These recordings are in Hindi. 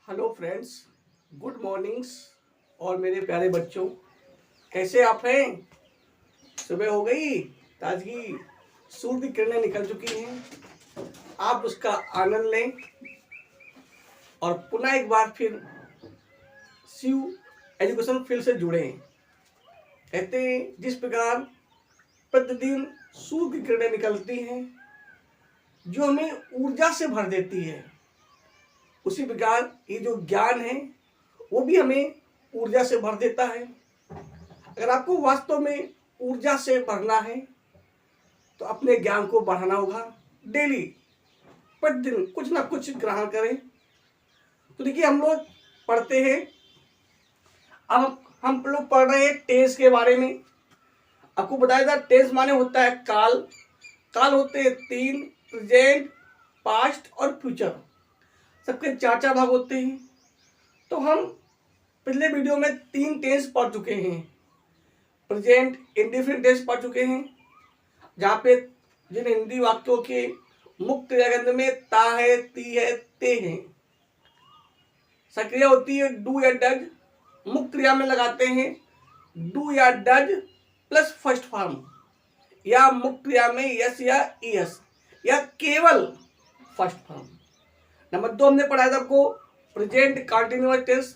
Hello friends, good mornings. और मेरे प्यारे बच्चों, कैसे आप हैं? सुबह हो गई, ताजगी, सूर्य की किरणें निकल चुकी हैं। आप उसका आनंद लें और पुनः एक बार फिर शिव एजुकेशन फील्ड से जुड़ें। कहते हैं जिस प्रकार प्रतिदिन सूर्य की किरणें निकलती हैं जो हमें ऊर्जा से भर देती है, उसी प्रकार ये जो ज्ञान है वो भी हमें ऊर्जा से भर देता है। अगर आपको वास्तव में ऊर्जा से भरना है तो अपने ज्ञान को बढ़ाना होगा। डेली प्रतिदिन कुछ ना कुछ ग्रहण करें। तो देखिए, हम लोग पढ़ते हैं, अब हम लोग पढ़ रहे हैं टेंस के बारे में। आपको बताया था टेंस माने होता है काल। काल होते हैं तीन: प्रेजेंट, पास्ट और फ्यूचर। सबके चार चार भाग होते हैं। तो हम पिछले वीडियो में तीन टेंस पढ़ चुके हैं। प्रेजेंट इंडिफिनिट टेंस पढ़ चुके हैं, जहाँ पे जिन हिंदी वाक्यों के मुक्त क्रियागंध में ता है, ती है, ते हैं, सक्रिय होती है डू या डज। मुक्त क्रिया में लगाते हैं डू या डज प्लस फर्स्ट फॉर्म, या मुक्त क्रिया में यस या ईएस, या केवल फर्स्ट फॉर्म। नंबर 2 हमने पढ़ाया था आपको प्रेजेंट कंटिन्यूअस टेंस,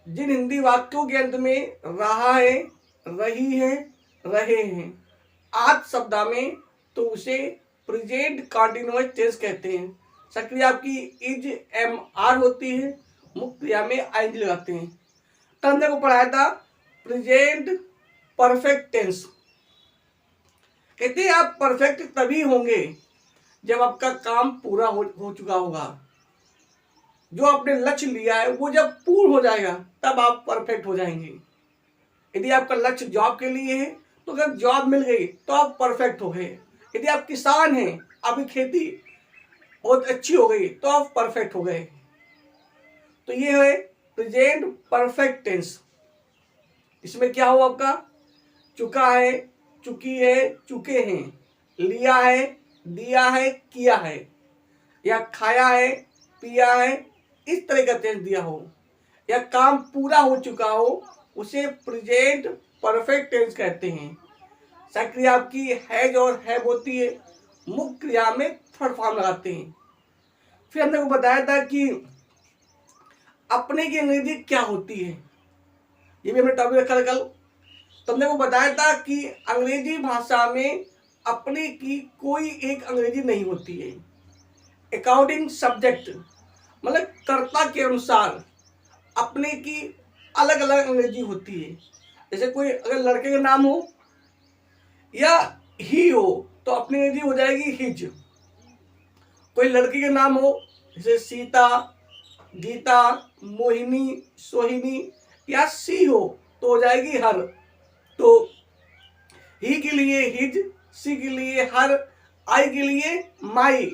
जिन हिंदी वाक्यों के अंत में रहा है, रही है, रहे हैं आदि शब्द में, तो उसे प्रेजेंट कंटिन्यूअस टेंस कहते हैं। सक्रिय आपकी इज एम आर होती है, मुक्त क्रिया में आईएनजी लगाते हैं। तो हमने को पढ़ाया था प्रेजेंट परफेक्ट टेंस। कहते हैं आप परफेक्ट तभी होंगे जब आपका काम पूरा हो चुका होगा। जो आपने लक्ष्य लिया है वो जब पूर्ण हो जाएगा तब आप परफेक्ट हो जाएंगे। यदि आपका लक्ष्य जॉब के लिए है तो अगर जॉब मिल गई तो आप परफेक्ट हो गए। यदि आप किसान हैं, आपकी खेती बहुत अच्छी हो गई तो आप परफेक्ट हो गए। तो ये है प्रेजेंट परफेक्ट टेंस। इसमें क्या हो आपका चुका है, चुकी है, चुके हैं, लिया है, दिया है, किया है, या खाया है, पिया है, इस तरह का टेंस दिया हो, या काम पूरा हो चुका हो, उसे प्रेजेंट परफेक्ट टेंस कहते हैं। सक्रिय आपकी हैज और हैव होती है, मुख्य क्रिया में थर्ड फॉर्म लगाते हैं। फिर हमने को बताया था कि अपने की अंग्रेजी क्या होती है, ये भी हमने टॉपिक रखा था कल। तो हमने को बताया था कि अंग्रेजी भाषा में अपने की कोई एक अंग्रेजी नहीं होती है। अकॉर्डिंग सब्जेक्ट मतलब कर्ता के अनुसार अपने की अलग अलग अंग्रेजी होती है। जैसे कोई अगर लड़के का नाम हो या ही हो तो अपनी अंग्रेजी हो जाएगी हिज। कोई लड़की का नाम हो जैसे सीता, गीता, मोहिनी, सोहिनी, या सी हो तो हो जाएगी हर। तो ही के लिए हिज, सी के लिए हर, आई के लिए माई,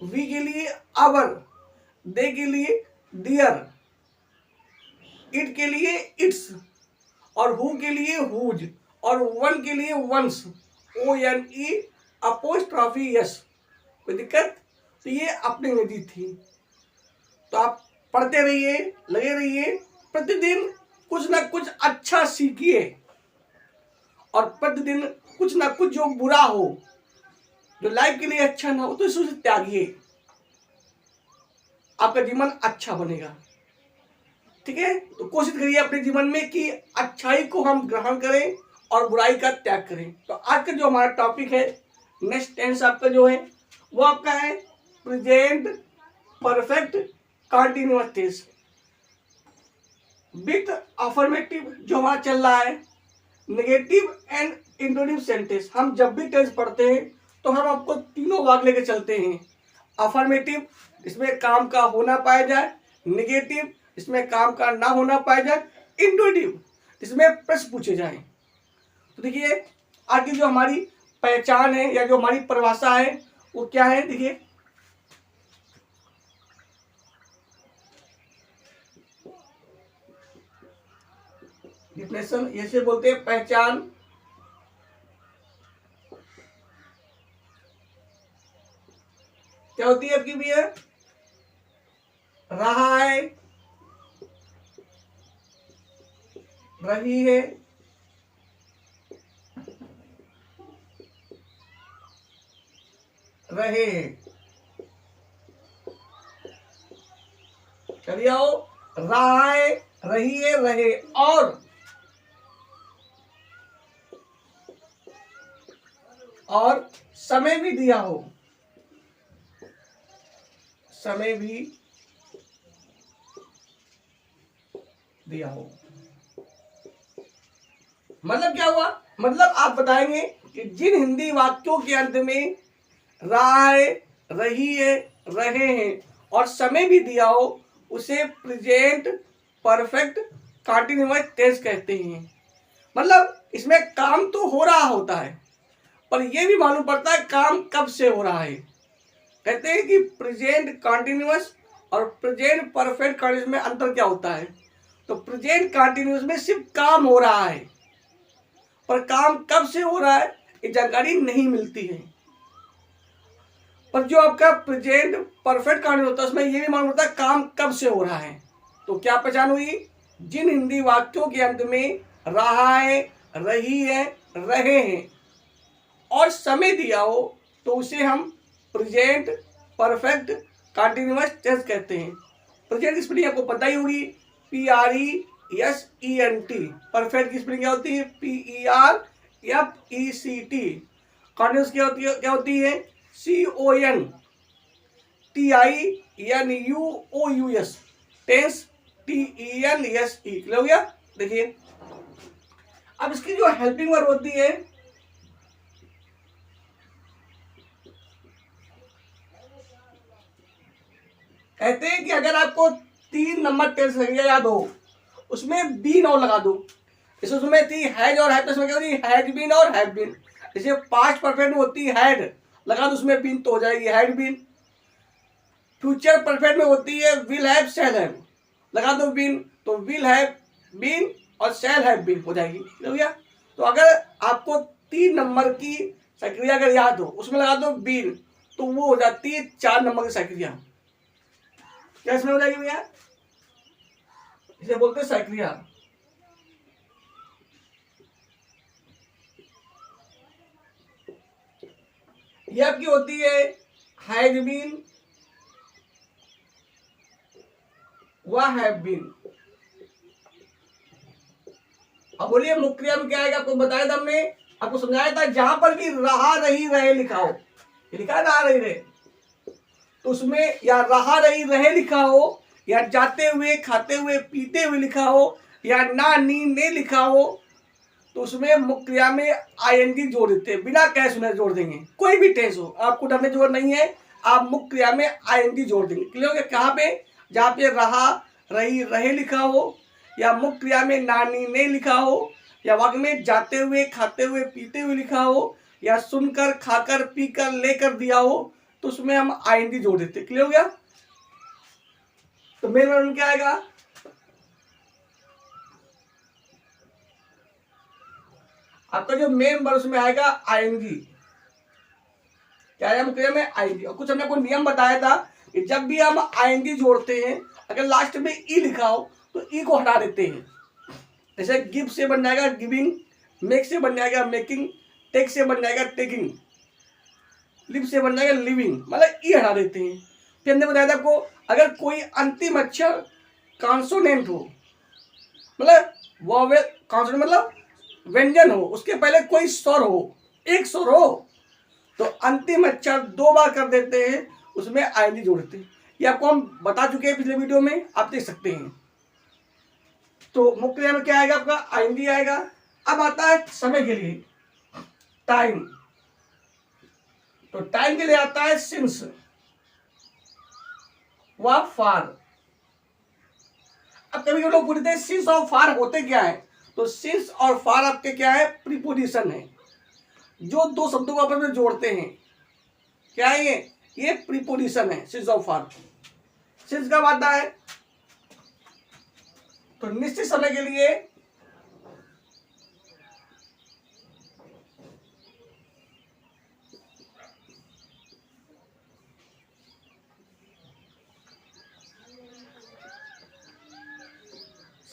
वी के लिए आवर, दे के लिए डियर, इट के लिए इट्स, और हु के लिए हुज, और वन के लिए once, O N E apostrophe S. कोई दिक्कत? तो ये अपनी अंग्रेजी थी। तो आप पढ़ते रहिए, लगे रहिए, प्रतिदिन कुछ ना कुछ अच्छा सीखिए, और प्रतिदिन कुछ ना कुछ जो बुरा हो, जो लाइफ के लिए अच्छा ना हो, तो इसे त्यागिए। आपका जीवन अच्छा बनेगा। ठीक है? तो कोशिश करिए अपने जीवन में कि अच्छाई को हम ग्रहण करें और बुराई का त्याग करें। तो आज का जो हमारा टॉपिक है, नेक्स्ट टेंस आपका जो है वो आपका है present perfect continuous tense with affirmative जो हमारा चल रहा है, नेगेटिव एंड इंट्रोड्यूस सेंटेंस। हम जब भी टेंस पढ़ते हैं तो हम आपको तीनों भाग लेके चलते हैं। अफर्मेटिव, इसमें काम का होना पाया जाए; नेगेटिव, इसमें काम का ना होना पाया जाए; इंट्रोड्यूस, इसमें प्रश्न पूछे जाए। तो देखिए, आगे जो हमारी पहचान है या जो हमारी परिभाषा है वो क्या है, देखिए। डिफिनेशन ऐसे बोलते हैं, पहचान क्या होती है आपकी भी है? रहा है, रही है, रहे हैं। चलिए आओ, रहा है, रही है, रहे, और समय भी दिया हो, समय भी दिया हो। मतलब क्या हुआ? मतलब आप बताएंगे कि जिन हिंदी वाक्यों के अंत में रहा है, रही है, रहे हैं और समय भी दिया हो उसे प्रेजेंट परफेक्ट कंटीन्यूअस टेंस कहते हैं। मतलब इसमें काम तो हो रहा होता है पर यह भी मालूम पड़ता है काम कब से हो रहा है। कहते हैं कि प्रेजेंट कंटीन्यूअस और प्रेजेंट परफेक्ट कंटीन्यूअस में अंतर क्या होता है। तो प्रेजेंट कंटीन्यूअस में सिर्फ काम हो रहा है पर काम कब से हो रहा है ये जानकारी नहीं मिलती है। पर जो आपका प्रेजेंट परफेक्ट कंटीन्यूअस होता है उसमें यह भी मालूम पड़ता है काम कब से हो रहा है। तो क्या पहचान हुई? जिन हिंदी वाक्यों के अंत में रहा है, रही है, रहे हैं और समय दिया हो तो उसे हम प्रेजेंट परफेक्ट कंटीन्यूअस टेंस कहते हैं। प्रेजेंट की स्पेलिंग आपको पता ही होगी, PRESENT। परफेक्ट की स्पेलिंग क्या होती है? PERFECT। कंटीन्यूअस क्या होती है? CONTINUOUS। Tense TENSE। क्लियर हो गया? देखिए अब इसकी जो हेल्पिंग वर्ब होती है कहते हैं कि अगर आपको 3 नंबर टेंस याद हो उसमें बीन और लगा दो। जैसे उसमें थी हैज और हैव, तो इसमें क्या होती है? हैज बीन और हैव बीन। जैसे पास्ट परफेक्ट में होती हैड, लगा दो उसमें बीन तो हो जाएगी हैड बीन। फ्यूचर परफेक्ट में होती है विल हैव शैल हैव, लगा दो बीन तो विल हैव बीन और शैल हैव बीन हो जाएगी। हो गया? तो अगर आपको 3 नंबर की सक्रिया अगर याद हो उसमें लगा दो बीन तो वो हो जाती है 4 नंबर की सक्रिया। क्या इसमें हो जाएगी भैया? इसे बोलते हैं सक्रिया। ये आपकी होती है हैज बीन व हैव बीन। अब बोलिए मुख्य क्रिया में क्या आएगा? आपको बताया था हमने, आपको समझाया था जहां पर भी रहा, रही, रहे लिखा हो, ये लिखा है रहा, रही, रहे, तो उसमें या रहा, रही, रहे लिखा हो या जाते हुए, खाते हुए, पीते हुए लिखा हो या ना, नी, ने लिखा हो तो उसमें मुख्य क्रिया में आईएनजी जोड़ देते हैं, बिना कहे सुने जोड़ देंगे। कोई भी टेंस हो आपको डरने की जरूरत नहीं है, आप मुख्य क्रिया में आईएनजी जोड़ देंगे। क्लियर हो गया? कहाँ पे? जहाँ पे रहा, रही, रहे लिखा हो या मुख्य क्रिया में ना, नी, ने लिखा हो या वाक्य में जाते हुए, खाते हुए, पीते हुए लिखा हो या सुनकर, खाकर, पीकर, लेकर दिया हो तो उसमें हम आईएनजी जोड़ देते। क्लियर हो गया? तो मेन वर्ब क्या आएगा? आपका जो मेन वर्ब में आएगा आईएनजी। क्या है? हम क्रिया में आईएनजी। और कुछ हमने कोई नियम बताया था कि जब भी हम आईएनजी जोड़ते हैं अगर लास्ट में ई लिखा हो तो ई को हटा देते हैं। जैसे गिव से बन जाएगा गिविंग, मेक से बन जाएगा मेकिंग, टेक से बन जाएगा टेकिंग, लिव से बन जाएगा लिविंग, मतलब ई हटा देते हैं। फिर हमने बताया था आपको अगर कोई अंतिम अक्षर कॉन्सोनेंट हो, मतलब वोवेल, कॉन्सोनेंट मतलब व्यंजन हो, उसके पहले कोई स्वर हो, एक स्वर हो तो अंतिम अक्षर 2 बार कर देते हैं, उसमें आईएनजी जोड़ते हैं। ये आपको हम बता चुके हैं पिछले वीडियो में, आप देख सकते हैं। तो मुख्य क्रिया में क्या आएगा? आपका आईएनजी आएगा। अब आता है समय के लिए, टाइम। तो टाइम के लिए आता है सिंस व फार। अब कभी लोग पूछते हैं सिंस और फार होते क्या है? तो सिंस और फार आपके क्या है? प्रीपोजिशन है जो 2 शब्दों को आपस में जोड़ते हैं। क्या है ये प्रीपोजिशन है सिंस और फार। सिंस कब आता है? तो निश्चित समय के लिए,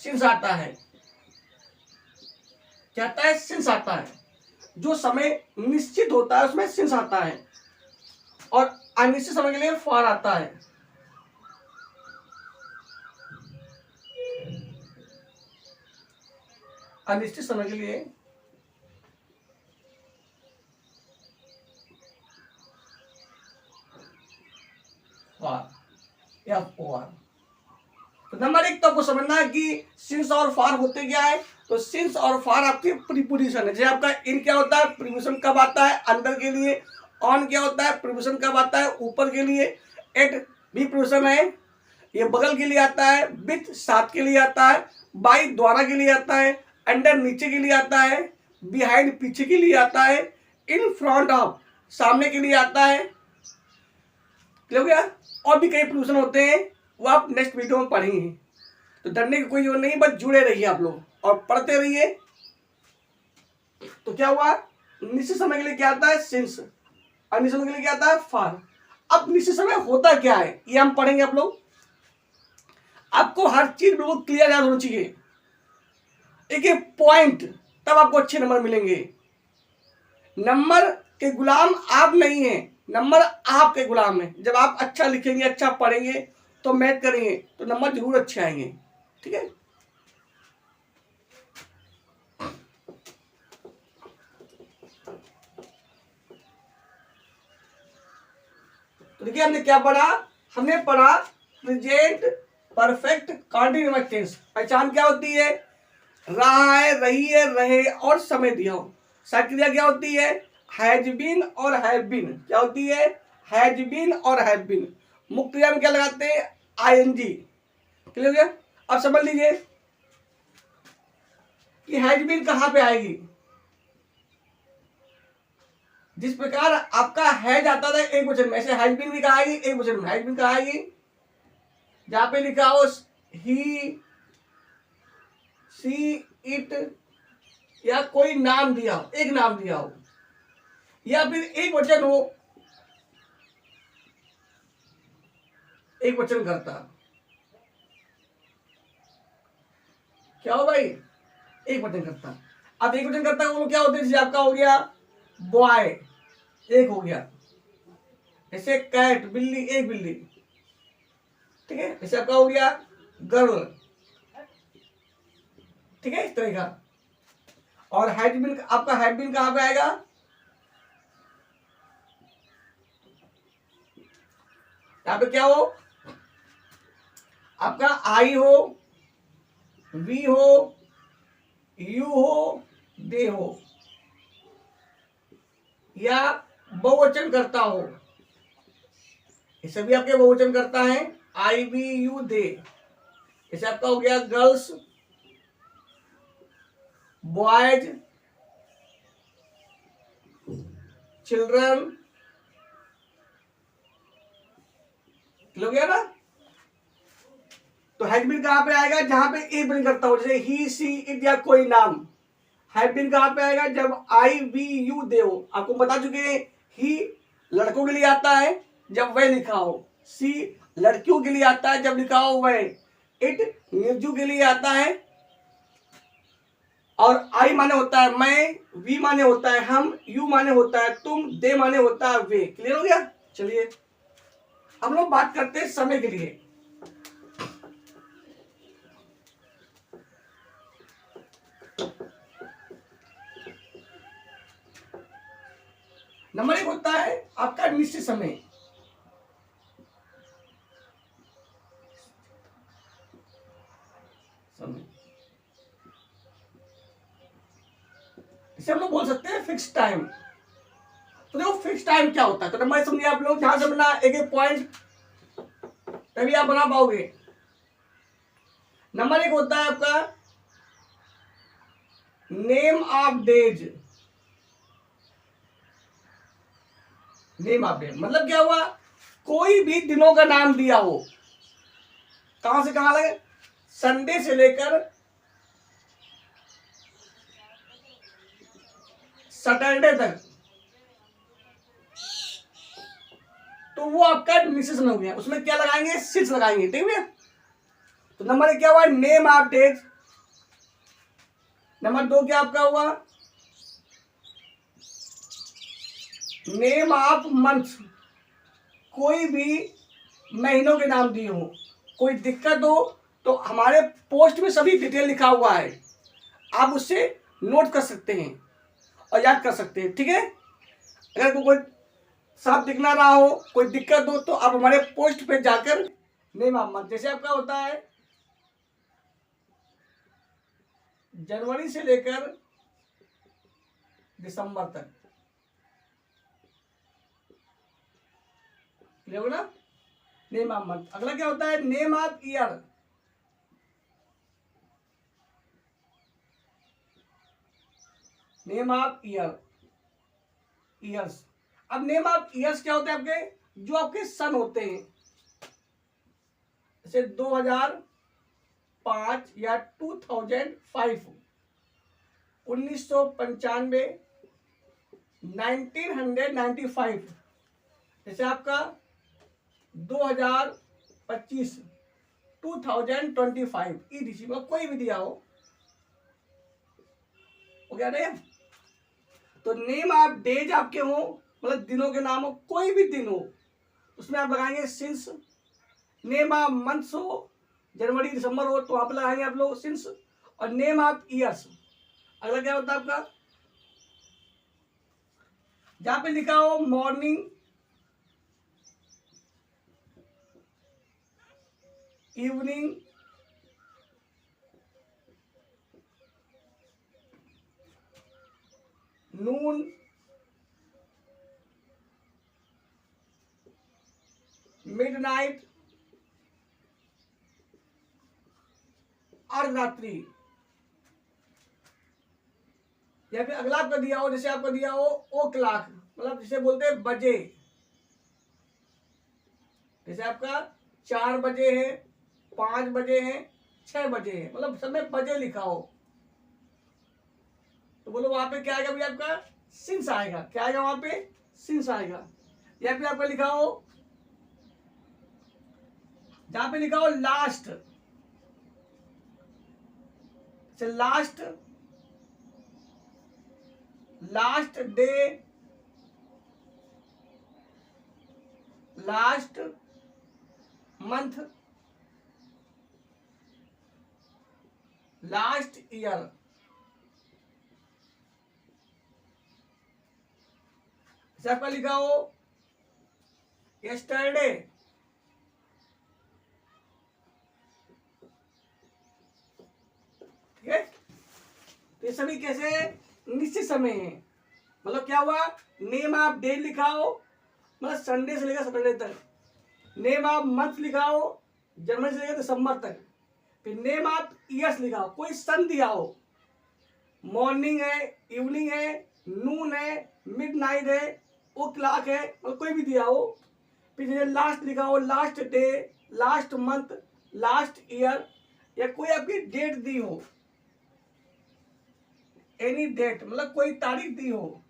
सिंस आता है, क्या आता है, सिंस आता है। जो समय निश्चित होता है उसमें सिंस आता है, और अनिश्चित समय के लिए फॉर आता है। अनिश्चित समय के लिए फॉर या फॉर। तो नंबर एक तो आपको समझना है कि सिंस और फार होते क्या है। तो सिंस और फार आपके प्रीपोजिशन है। जैसे आपका इन क्या होता है, प्रीपोजिशन कब आता है, अंदर के लिए। ऑन क्या होता है, प्रीपोजिशन कब आता है, ऊपर के लिए। एट भी प्रीपोजिशन है, ये बगल के लिए आता है। विथ साथ के लिए आता है। बाई द्वारा के लिए आता है। अंडर नीचे के लिए आता है। बिहाइंड पीछे के लिए आता है। इन फ्रंट ऑफ सामने के लिए आता है। क्लियर हो गया। और भी कई प्रीपोजिशन होते हैं, वो आप नेक्स्ट वीडियो में पढ़ेंगे। तो डरने की कोई जरूरत नहीं, बस जुड़े रहिए आप लोग और पढ़ते रहिए। तो क्या हुआ, निश्चित समय के लिए क्या आता है, सिंस। अनिश्चित समय के लिए क्या आता है, फार। अब निश्चित समय होता क्या है ये हम पढ़ेंगे आप लोग। आपको हर चीज बिल्कुल क्लियर याद होनी चाहिए, एक एक पॉइंट, तब आपको अच्छे नंबर मिलेंगे। नंबर के गुलाम आप नहीं हैं, नंबर आपके गुलाम है। जब आप अच्छा लिखेंगे, अच्छा पढ़ेंगे, तो मैथ करेंगे, तो नंबर जरूर अच्छे आएंगे। ठीक है। तो देखिए हमने क्या पढ़ा, हमने पढ़ा प्रेजेंट परफेक्ट कॉन्टिन्यूअस टेंस। पहचान क्या होती है, रहा है, रही है, रहे और समय दिया हो। सक्रिया क्या होती है, हैज बीन और हैव बीन। क्या होती है, हैज बीन और हैव बीन। मुख्य क्रिया में क्या लगाते हैं, आईएनजी। क्लियर हो गया। अब समझ लीजिए कि हैज बीन कहां पे आएगी। जिस प्रकार आपका हैज आता था एक वचन में, ऐसे हैज बीन भी कहा आएगी एक वचन में। हैज बीन कहा आएगी जहां पे लिखा हो ही, सी, इट, या कोई नाम दिया हो, एक नाम दिया हो, या फिर एक वचन हो, एक वचन करता। क्या हो भाई, एक वचन करता। अब एक वचन करता वो क्या होते हैं, जैसे आपका हो गया बॉय, एक हो गया। जैसे कैट, बिल्ली, एक बिल्ली। ठीक है। जैसे आपका हो गया गर्ल। ठीक है, इस तरह का। और हैड बीन, आपका हैड बीन कहां पे आएगा, यहां पे क्या हो, आपका आई हो, वी हो, यू हो, दे हो, या बहुवचन करता हो। ये सभी आपके बहुवचन करता है, आई, वी, यू, दे। जैसे आपका हो गया गर्ल्स, बॉयज, चिल्ड्रन। हो गया ना। तो हैड बीन कहां पे आएगा, जहां पे एक वचन करता हो, जैसे ही, सी, इट, या कोई नाम। हैड बीन कहां पे आएगा, जब आई, वी, यू, दे हो। आपको बता चुके हैं, ही लड़कों के लिए आता है जब वह लिखा हो। सी लड़कियों के लिए आता है जब लिखा हो वह। इट निर्जू के लिए आता है। और आई माने होता है मैं, वी माने होता है हम, यू माने होता है तुम, दे माने होता है वे। क्लियर हो गया। चलिए हम लोग बात करते हैं समय के लिए। नंबर एक होता है आपका निश्चित समय। इसे हम लोग बोल सकते हैं फिक्स टाइम। तो देखो फिक्स टाइम क्या होता है, तो नंबर समझिए आप लोग, जहां समझना एक एक पॉइंट, तभी आप बना पाओगे। नंबर एक होता है आपका name of days. Name of days मतलब क्या हुआ, कोई भी दिनों का नाम दिया हो। कहां से कहां लगे, संडे से लेकर सैटरडे तक, तो वो आपका निश्चित समय हो गया। उसमें क्या लगाएंगे, सिक्स लगाएंगे। ठीक है। तो नंबर क्या हुआ, नेम ऑफ डेज। नंबर 2 क्या आपका हुआ, नेम ऑफ मंथ, कोई भी महीनों के नाम दिए हो, कोई दिक्कत हो तो हमारे पोस्ट में सभी डिटेल लिखा हुआ है, आप उससे नोट कर सकते हैं और याद कर सकते हैं, ठीक है। अगर कोई साफ दिख ना रहा हो, कोई दिक्कत हो, तो आप हमारे पोस्ट पे जाकर नेम ऑफ मंथ, जैसे आपका होता है जनवरी से लेकर दिसंबर तक, क्लियर हो ना, नेम ऑफ मंथ। अगला क्या होता है, name of year, name of year, years. अब नेम ऑफ ईयर्स क्या होते हैं आपके, जो आपके सन होते हैं, जैसे 2005 या 2005, 1995, 1995, जैसे आपका 2025, 2025 EDC में कोई भी दिया हो गया ना। तो नेम ऑफ डेज आपके हो, मतलब दिनों के नाम हो, कोई भी दिन हो उसमें आप लगाएंगे सिंस। नेम ऑफ मंथ्स हो, जनवरी दिसंबर हो तो वहां पर लगाएंगे आप लोग सिंस। और नेम ऑफ ईयर्स, अगला क्या होता है आपका, जहां पे लिखा हो मॉर्निंग, इवनिंग, नून, मिडनाइट, अर्धरात्रि, या फिर अगला आपका दिया हो, जैसे आपका दिया हो ओ क्लॉक, मतलब जिसे बोलते हैं बजे, जैसे आपका 4 बजे है, 5 बजे है, 6 बजे है, मतलब सब में बजे लिखा हो, तो बोलो वहां पे क्या आएगा भैया, आपका सिंस आएगा। क्या आएगा वहां पे, सिंस आएगा। या फिर आपका लिखा हो, जहां पे लिखा हो last, last, last day, last month, last year, आपका लिखा हो यस्टरडे, ठीक है। तो ये सभी कैसे निश्चित समय है, मतलब क्या हुआ, नेम ऑफ डे लिखा हो, मतलब संडे से लेकर सैटरडे तक। नेम ऑफ मंथ लिखा हो, जनवरी से लेकर दिसंबर तक। फिर नेम ऑफ ईयर्स लिखा हो, कोई सन दिया हो, मॉर्निंग है, इवनिंग है, नून है, मिडनाइट है, ओ क्लॉक है, मतलब कोई भी दिया हो। फिर लास्ट लिखा हो, last day, last month, last year, या कोई आपकी डेट दी हो, एनी डेट, मतलब कोई तारीख दी हो।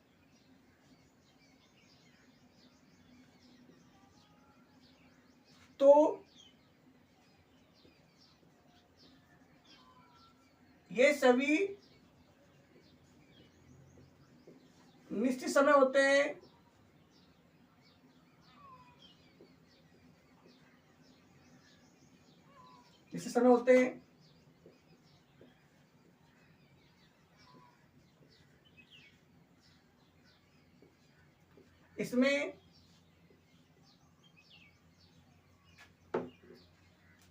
तो ये सभी निश्चित समय होते हैं, निश्चित समय होते हैं। इसमें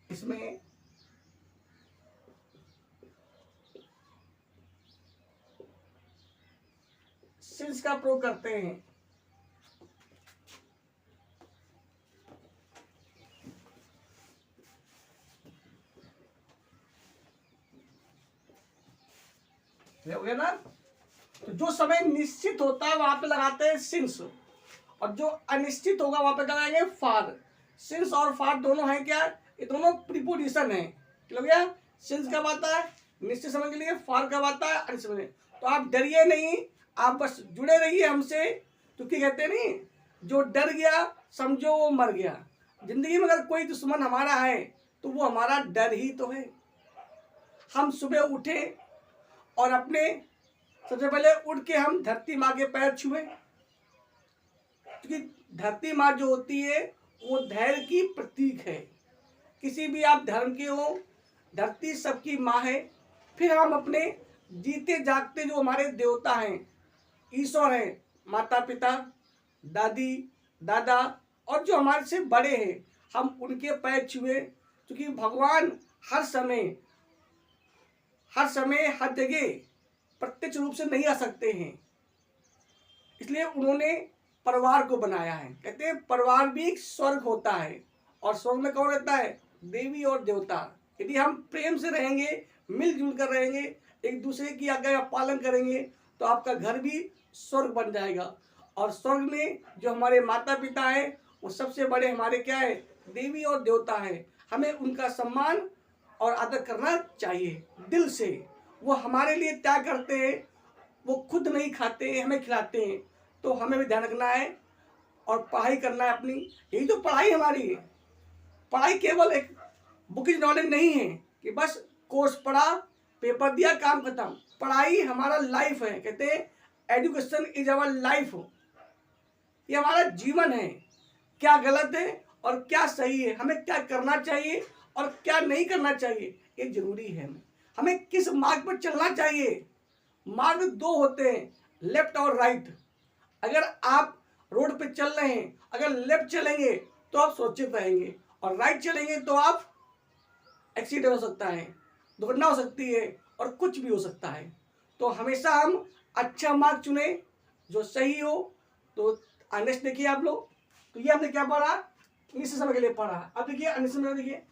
इसमें सिंस का प्रयोग करते हैं। हो गया ना। तो जो समय निश्चित होता है वहां पे लगाते हैं सिंस, और जो अनिश्चित होगा वहां पे लगाएंगे फार। सिंस और फार दोनों हैं क्या, ये दोनों प्रीपोजिशन है। हो गया, सिंस कब आता है, निश्चित समय के लिए, फार कब आता है, अनिश्चित समय। तो आप डरिए नहीं, आप बस जुड़े रहिए हमसे। तो क्या कहते नहीं, जो डर गया समझो वो मर गया। जिंदगी में अगर कोई दुश्मन हमारा है तो वो हमारा डर ही तो है। हम सुबह उठे और अपने सबसे पहले उठ के हम धरती माँ के पैर छुए, क्योंकि धरती माँ जो होती है वो धैर्य की प्रतीक है। किसी भी आप धर्म के हो, धरती सबकी माँ है। फिर हम अपने जीते जागते जो हमारे देवता हैं, ईश्वर हैं, माता पिता, दादी दादा और जो हमारे से बड़े हैं, हम उनके पैर छुए, क्योंकि भगवान हर समय हर जगह प्रत्यक्ष रूप से नहीं आ सकते हैं, इसलिए उन्होंने परिवार को बनाया है। कहते हैं परिवार भी एक स्वर्ग होता है, और स्वर्ग में कौन रहता है? देवी और देवता। यदि हम प्रेम से रहेंगे, मिलजुल कर रहेंगे, एक दूसरे की आज्ञा का पालन करेंगे, तो आपका घर भी स्वर्ग बन जाएगा। और स्वर्ग में जो हमारे माता पिता हैं, वो सबसे बड़े हमारे क्या है? देवी और देवता है। हमें उनका सम्मान और आदर करना चाहिए दिल से। वो हमारे लिए त्याग करते हैं, वो खुद नहीं खाते हैं, हमें खिलाते हैं, तो हमें भी ध्यान रखना है और पढ़ाई करना है अपनी। यही तो पढ़ाई हमारी है। पढ़ाई केवल एक बुकिश नॉलेज नहीं है कि बस कोर्स पढ़ा, पेपर दिया, काम खत्म। पढ़ाई हमारा लाइफ है। कहते हैं एजुकेशन इज अवर लाइफ। ये हमारा जीवन है। क्या गलत है और क्या सही है, हमें क्या करना चाहिए और क्या नहीं करना चाहिए, ये जरूरी है। हमें किस मार्ग पर चलना चाहिए। मार्ग दो होते हैं, लेफ्ट और राइट। अगर आप रोड पे चल रहे हैं, अगर लेफ्ट चलेंगे तो आप सुरक्षित रहेंगे, और राइट चलेंगे तो आप एक्सीडेंट हो सकता है, दुर्घटना हो सकती है, और कुछ भी हो सकता है। तो हमेशा हम अच्छा मार्ग चुने जो सही हो। तो नेक्स्ट देखिए आप लोग, तो ये हमने क्या पढ़ा? निश्चित समय के लिए पढ़ा। अब देखिए अनिश्चित समय, देखिए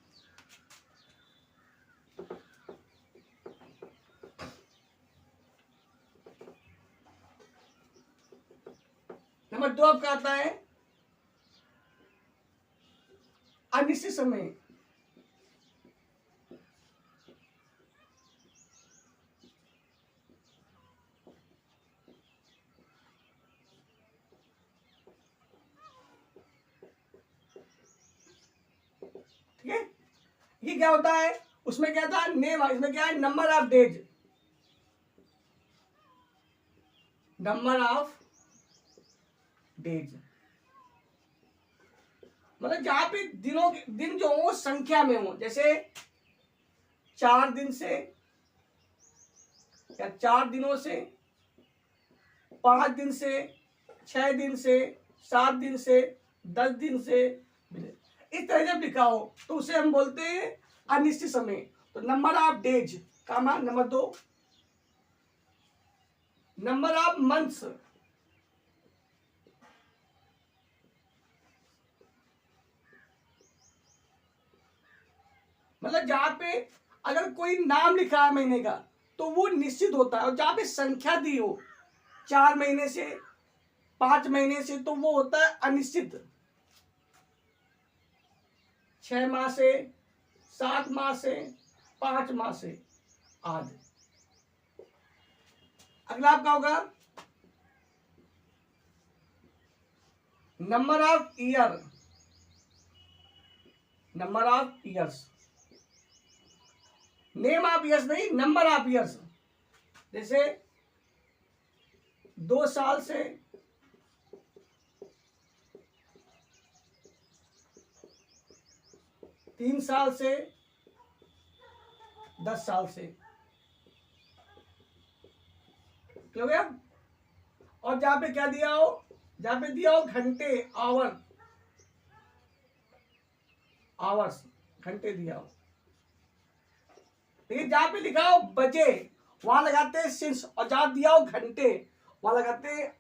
नंबर 2 आपका आता है अनिश्चित समय। ठीक है, ये क्या होता है? उसमें क्या था? नेम। इसमें क्या है? Number of days, number of days, मतलब जहां पे दिनों के दिन जो हो संख्या में हो, जैसे 4 दिन से या 4 दिनों से, 5 दिन से, 6 दिन से, 7 दिन से, 10 दिन से, इस तरह जब लिखा हो तो उसे हम बोलते हैं अनिश्चित समय। तो number of days, comma number 2, number of months, मतलब जहां पे अगर कोई नाम लिखा है महीने का तो वो निश्चित होता है, और जहां पे संख्या दी हो 4 महीने से, 5 महीने से, तो वो होता है अनिश्चित। 6 माह से, 7 माह से, 5 माह से आदि। अगला आपका होगा number of year, number of years, name of years नहीं, नंबर ऑफ ईयर्स। जैसे 2 साल से, 3 साल से, 10 साल से, हो गया। और जहां पे क्या दिया हो? जहां पे दिया हो घंटे, आवर्स, घंटे दिया हो। लेकिन जहां पे लिखा हो बजे, वहां लगाते हैं सिंस, और जहां दिया हो घंटे वहां लगाते हैं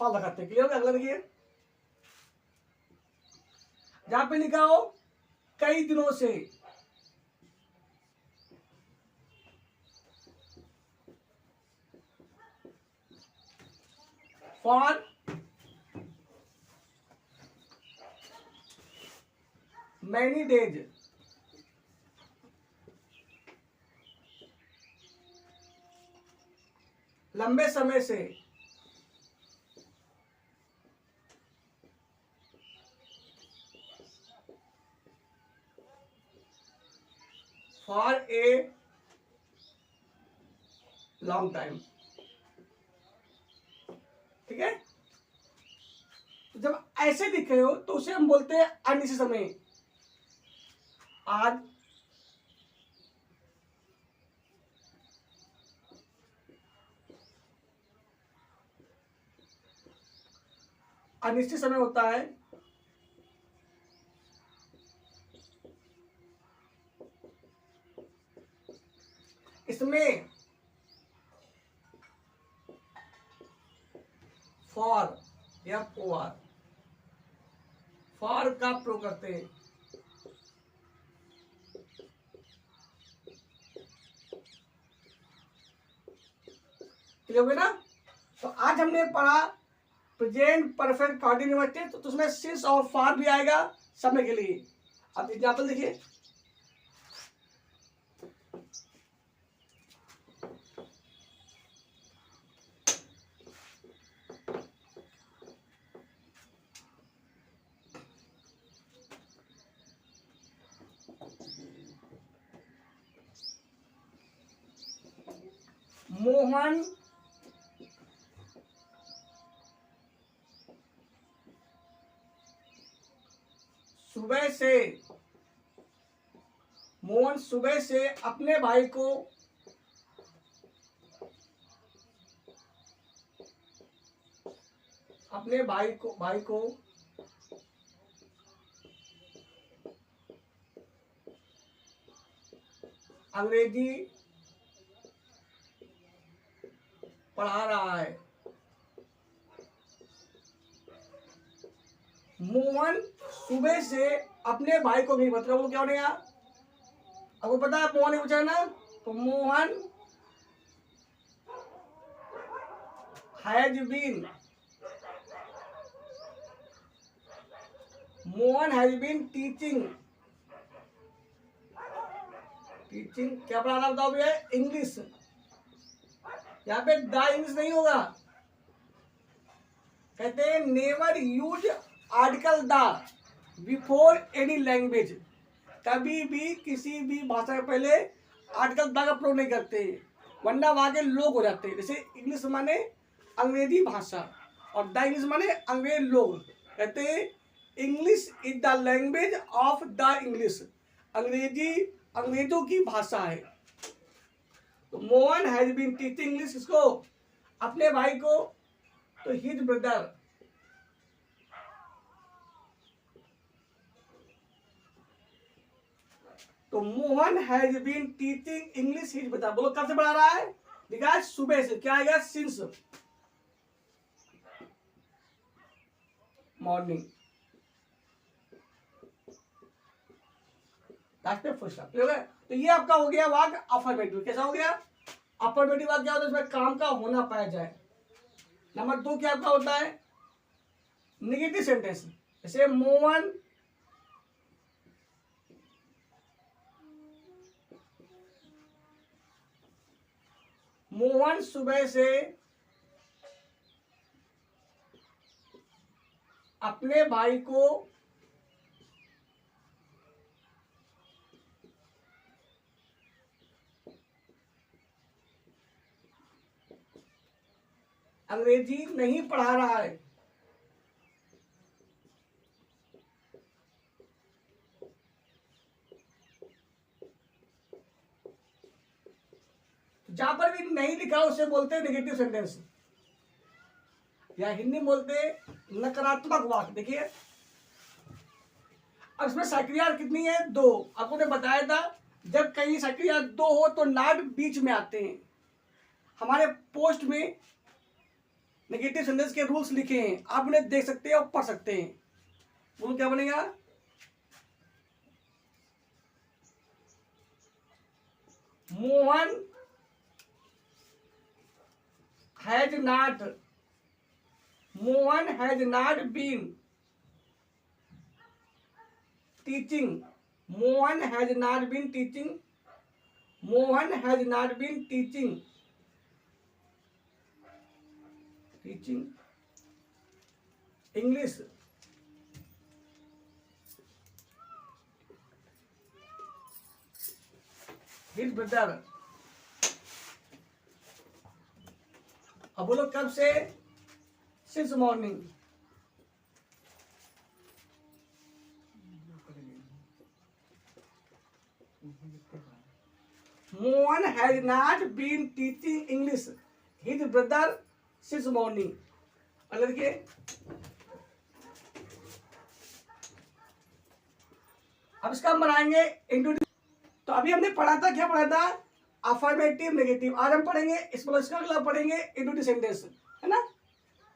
फॉल लगाते हैं। क्लियर? अगला देखिए, जहां पे लिखा हो कई दिनों से, फॉर मैनी डेज, लंबे समय से, फॉर ए लॉन्ग टाइम। ठीक है, तो जब ऐसे दिख रहे हो तो उसे हम बोलते हैं अनिश्चित समय। आज अनिश्चित समय होता है इसमें फॉर या फॉर का प्रयोग करते हैं। क्लियर हो गया ना? तो आज हमने पढ़ा प्रेजेंट परफेक्ट कंटिन्यूअस टेंस, तो उसमें सिंस और फॉर भी आएगा समय के लिए। अब एग्जाम्पल देखिए, मोहन सुबह से अपने भाई को अंग्रेजी पढ़ा रहा है। मोहन सुबह से अपने भाई को नहीं, मतलब वो क्या बनेगा? आपको पता है मोहन पूछा है ना, तो मोहन हैज बीन टीचिंग क्या पढ़ाना बताओ भैया? इंग्लिश। यहाँ पे द इंग्लिश नहीं होगा, कहते हैं never use article the before any language. कभी भी किसी भी भाषा के पहले आर्टिकल द का प्रयोग नहीं करते, वरना वहां के लोग हो जाते हैं। जैसे इंग्लिश माने अंग्रेजी भाषा और द इंग्लिश माने अंग्रेज लोग। कहते हैं English is the language of the English, अंग्रेजी अंग्रेजों की भाषा है। तो Mohan has been teaching English, इसको अपने भाई को, तो हिज ब्रदर। तो Mohan has been teaching English his brother, बोलो कब से पढ़ा रहा है? देखा सुबह से, क्या आएगा? Since morning. तो ये आपका हो गया वाक्य अफर्मेटिव। कैसा हो गया? अफर्मेटिव वाक्य क्या होता है? इसमें काम का होना पाया जाए। नंबर 2 क्या आपका होता है? Negative sentence. जैसे मोहन सुबह से अपने भाई को अंग्रेजी नहीं पढ़ा रहा है। जहां पर भी नहीं लिखा उसे बोलते हैं नेगेटिव सेंटेंस, या हिंदी में बोलते हैं नकारात्मक वाक्य। देखिए अब इसमें सक्रिया कितनी है? 2। आपको ने बताया था जब कहीं सक्रिया 2 हो तो नाट बीच में आते हैं। हमारे पोस्ट में नेगेटिव सेंटेंस के रूल्स लिखे हैं, आप उन्हें देख सकते हैं और पढ़ सकते हैं। बोलो क्या बनेगा? Mohan has not been teaching. Mohan has not been teaching English his brother. अब बोलो कब से? Since morning. Mohan has not been teaching English his brother since morning. अगर देखिए अब इसका हम बनाएंगे इंटू। तो अभी हमने पढ़ा था, क्या पढ़ा था? Affirmative negative. आज हम पढ़ेंगे इसका अगला पढ़ेंगे इंटू सेंटेंस, है ना।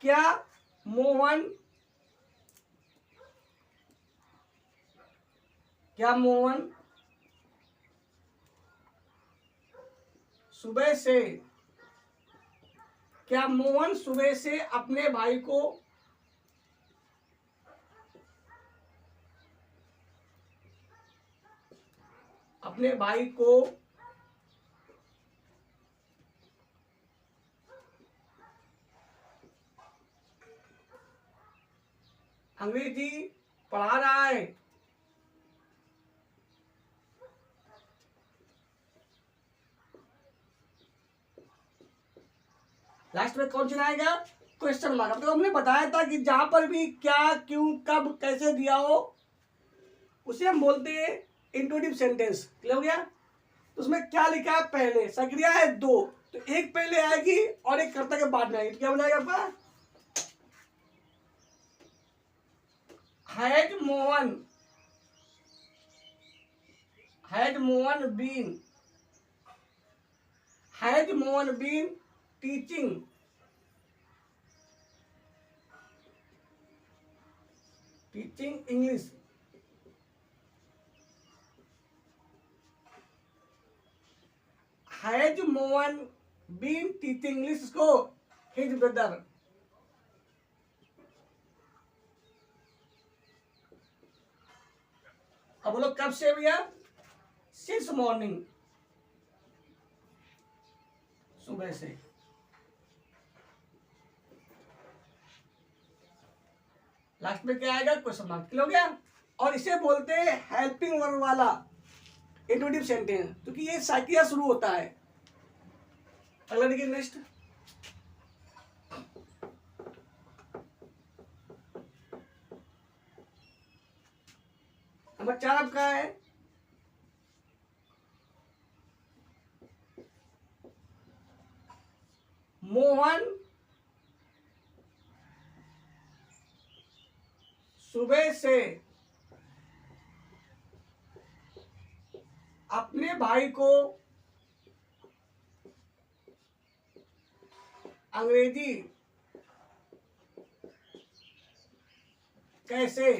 क्या मोहन सुबह से, क्या मोहन सुबह से अपने भाई को अंग्रेजी पढ़ा रहा है? लास्ट में कौन चुनाएगा? Question mark. अब तो हमने बताया था कि जहां पर भी क्या, क्यों, कब, कैसे दिया हो उसे हम बोलते हैं इंट्रोडक्टिव सेंटेंस। क्लियर हो गया? तो उसमें क्या लिखा है? पहले सक्रिया है दो, तो एक पहले आएगी और एक कर्ता के बाद में आएगी। तो क्या बनाएगा आपका? Has Mohan been teaching English. Has Mohan been teaching English को हिज ब्रदर। अब बोलो कब से भैया? सिंस मॉर्निंग, सुबह से। लास्ट में क्या आएगा? Question mark. क्लियर हो गया? और इसे बोलते हैं हेल्पिंग वर्ब वाला इंट्रोडक्टिव सेंटेंस, क्योंकि ये साइकिया शुरू होता है। अगला देखिए नेक्स्ट। नंबर 4 आपका है मोहन सुबह से अपने भाई को अंग्रेजी कैसे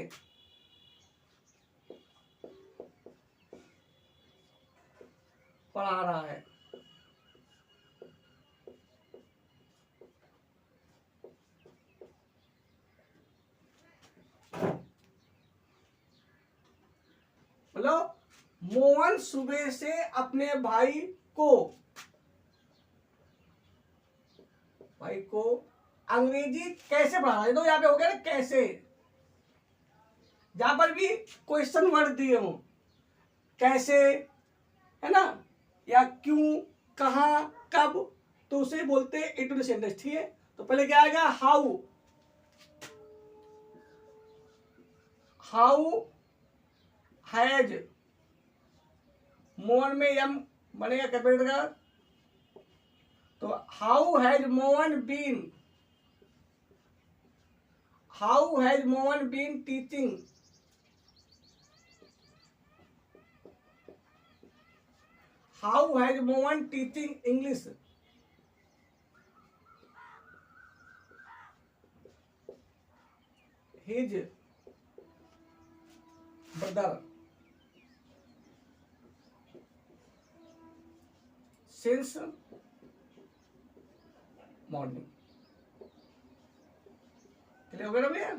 पढ़ा रहा है? बोलो मोहन सुबह से अपने भाई को अंग्रेजी कैसे पढ़ा रहा है? तो यहाँ पे हो गया ना कैसे, जहां पर भी क्वेश्चन वर्ड दिए हो, कैसे, है ना, या क्यों, कहाँ, कब, तो उसे बोलते हैं इंट्रोडक्टिव सेंटेंस। ठीक है? तो पहले क्या आएगा? हाउ हैज, मोहन में यम बनेगा कैपिटल का, तो how has Mohan been teaching English his brother since morning. Clear हो गया ना भैया?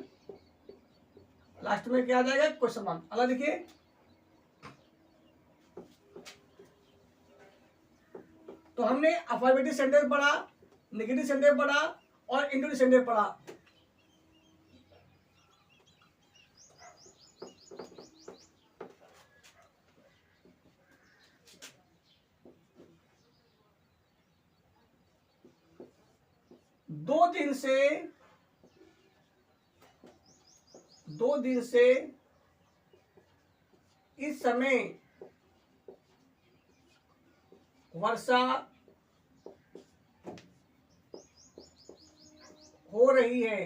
लास्ट में क्या आ जाएगा? Question mark. अगला देखिए, तो हमने अफर्मेटिव सेंटेंस पढ़ा, नेगेटिव सेंटेंस पढ़ा और इंट्रोडक्टिव सेंटेंस पढ़ा। दो दिन से इस समय वर्षा हो रही है।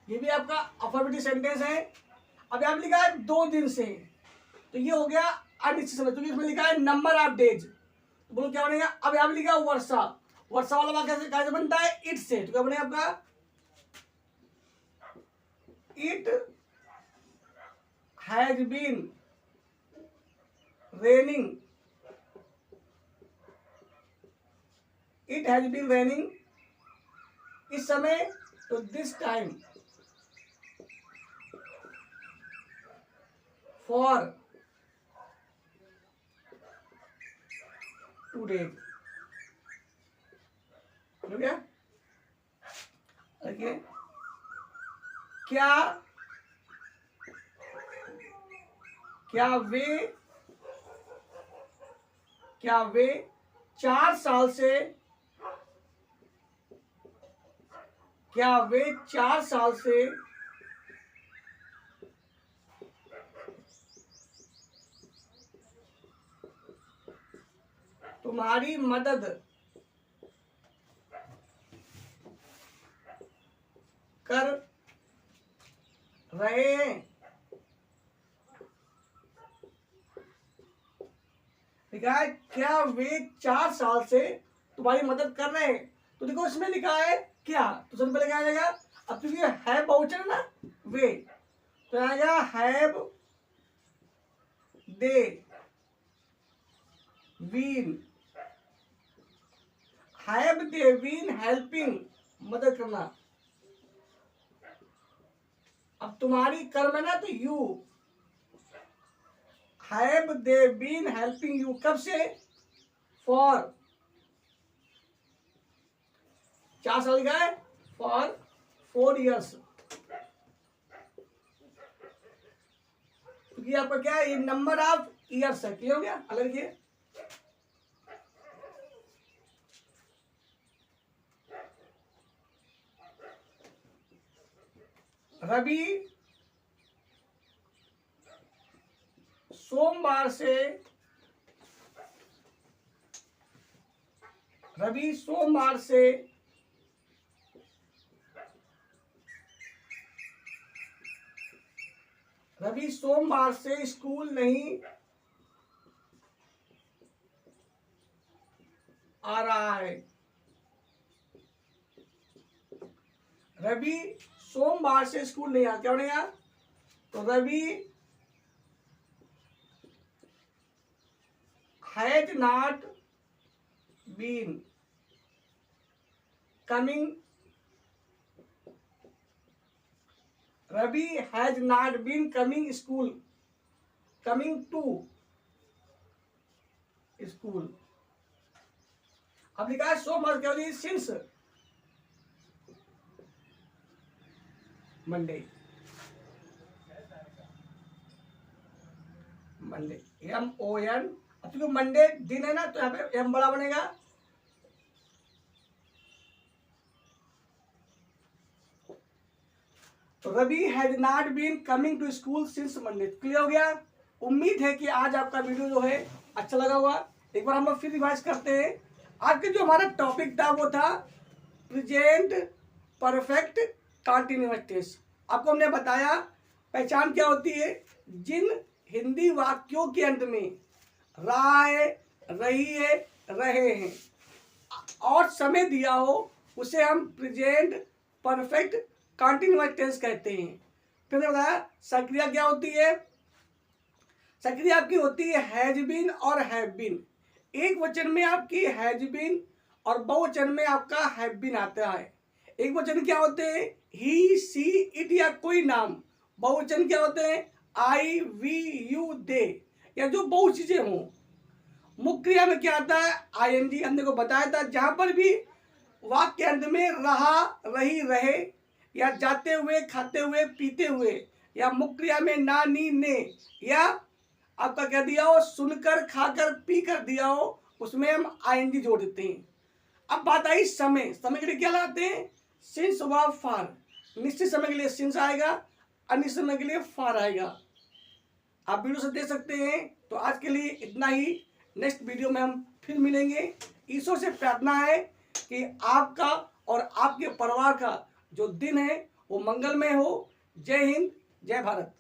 ये भी आपका अफर्मेटिव सेंटेंस है। अब आप लिखा है 2 दिन से, तो ये हो गया अनिश्चित समय, क्योंकि इसमें लिखा है नंबर ऑफ डेज। तो बोलो क्या बनेगा? अब यहाँ लिखा वर्षा, वर्षा वाला वाक्य कैसे बनता है? इट से, तो क्या बनेगा आपका? It has been raining, it has been raining इस समय, तो दिस टाइम फॉर 2 days। हो गया? देखिए, क्या वे 4 साल से, क्या वे 4 साल से तुम्हारी मदद कर रहे हैं? लिखा है क्या वे 4 साल से तुम्हारी मदद कर रहे हैं, तो देखो इसमें लिखा है क्या, तो सबसे पहले क्या आ जाएगा? अब क्योंकि है बहुवचन ना, वे, तो आएगा have they been, have they been helping, मदद करना। अब तुम्हारी कर्म है ना, तो you, have they been helping you, कब से? फॉर 4 साल का है, फॉर 4 years। क्योंकि आपका क्या है? ये नंबर ऑफ ईयर्स है। क्लियर हो गया? अलग ये रवि सोमवार से स्कूल नहीं आ रहा है। रवि सोमवार से स्कूल नहीं आ, क्या बनेगा? तो Ravi has not been coming, Ravi has not been coming school, coming to school. अब लिखा है सोमवार, क्या होगी? Since Monday, MON। अब क्योंकि मंडे दिन है ना, तो यहाँ पे M बड़ा बनेगा। तो Ravi has not been coming to school since Monday. Clear हो गया? उम्मीद है कि आज आपका वीडियो जो है अच्छा लगा होगा। एक बार हम लोग फिर रिवाइज करते हैं। आज के जो हमारा टॉपिक था वो था प्रेजेंट परफेक्ट कंटीन्यूअस टेंस। आपको हमने बताया पहचान क्या होती है, जिन हिंदी वाक्यों के अंत में रहा है, रही है, रहे हैं और समय दिया हो उसे हम प्रेजेंट परफेक्ट कंटीन्यूअस टेंस कहते हैं। फिर बताया सक्रिया क्या होती है? सक्रिया आपकी होती है हैज बीन और हैव बीन। एक वचन में आपकी हैज बीन और बहुवचन में आपका हैव बीन आता है। एक वचन क्या होते हैं? ही, सी, इट या कोई नाम। बहुवचन क्या होते हैं? आई, वी, यू, दे, या जो बहुत चीजें हों। मुख्य क्रिया में क्या आता है? ING। हमने को बताया था जहां पर भी वाक्य अंत में रहा, रही, रहे या जाते हुए, खाते हुए, पीते हुए, या मुख्य क्रिया में ना, नी, ने, या आपका क्या दिया हो? सुनकर, खाकर, पी कर दिया हो, उसमें हम आईएनजी जोड़ देते हैं। अब बात आई समय, समय के लिए क्या लगाते हैं? सिंस व फार। निश्चित समय के लिए सिंस आएगा, अनिश्चित समय के लिए फार आएगा। आप वीडियो से देख सकते हैं। तो आज के लिए इतना ही। नेक्स्ट वीडियो में हम फिर मिलेंगे। ईश्वर से प्रार्थना है कि आपका और आपके परिवार का जो दिन है वो मंगलमय हो। जय हिंद, जय भारत।